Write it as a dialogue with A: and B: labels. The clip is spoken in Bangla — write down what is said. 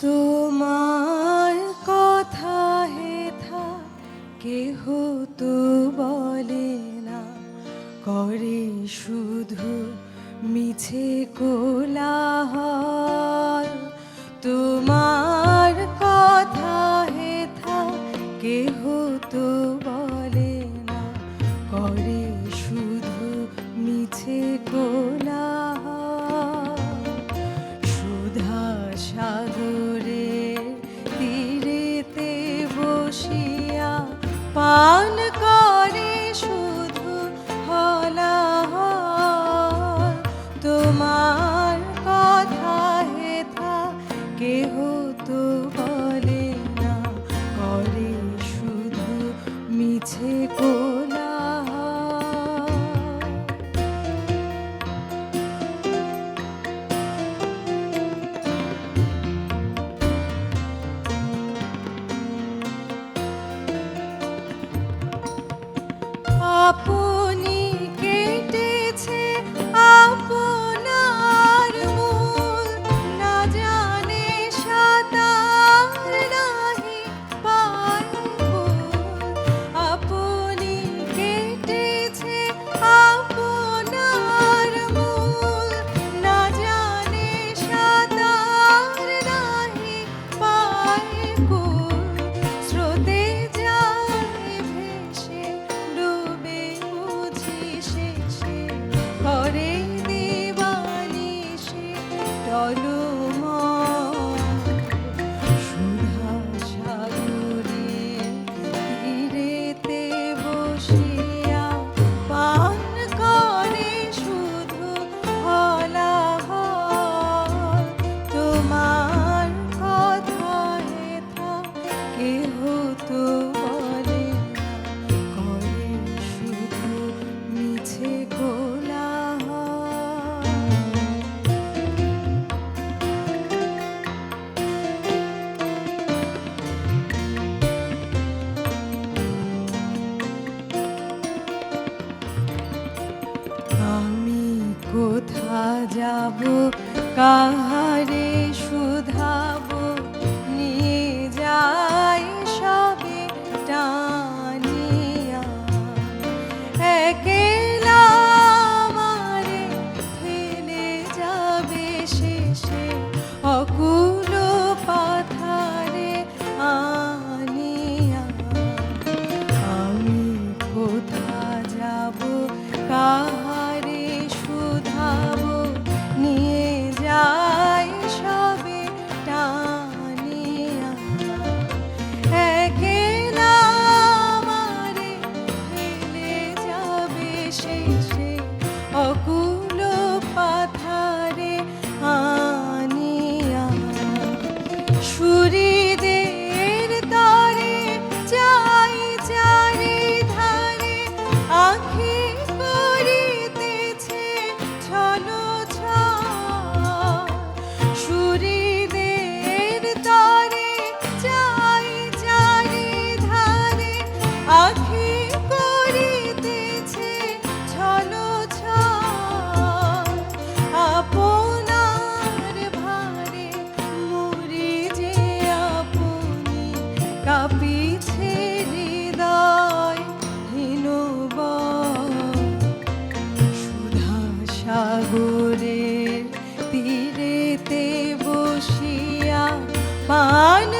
A: তোমার কথা হেথা কেহ তো বলে না, করে শুধু মিছে কোলাহল। তোমার কথা হেথা কেহ তো বলে না, করে শুধু মিছে কোলাহল। সুধা সাগরের তীরেতে বসিয়া পান করে শুধু হলাহল। তোমার কথা হেথা কেহ তো বলে না, করে শুধু মিছে কোলাহল। আপনি কেটেছে আপনার মূল, না জানে সাঁতার নাহি পায় কুল। আপনি কেটেছে আপনার মূল, না জানে সাঁতার নাহি পায় কুল। স্রোতে যায় ভেসে ডুবে বুঝি শেষে, করে দিবানিশি টলমল। সুধা সাগরের তীরেতে বসিয়া পান করে শুধু হলাহল। তোমার কথা হেথা কেহ তো বলে না, করে শুধু মিছে কোলাহল। আমি কোথা যাব, কাহারে শুধাবো, নিয়ে যাই সবে টানিয়া। একেলা আমারে ফেলে যাবে শেষে, অকুল পাথারে আনিয়া। আমি কোথা যাব, কাহারে শুধাবো, নিয়ে যাই সবে টানিয়া। একেলা আমারে ফেলে যাবে শেষে, অকুল পাথারে আনিয়া। সুহৃদের তরে যাই চারিধারে, আঁখি করিতেছে ছলছল। সুহৃদের তরে যাই চারিধারে, আঁখি করিতেছে ছলছল। আপনার ভারে মরি যে আপনি, কাঁপিছে হৃদয় হীনবল। সুধা সাগরের তীরেতে বসিয়া পান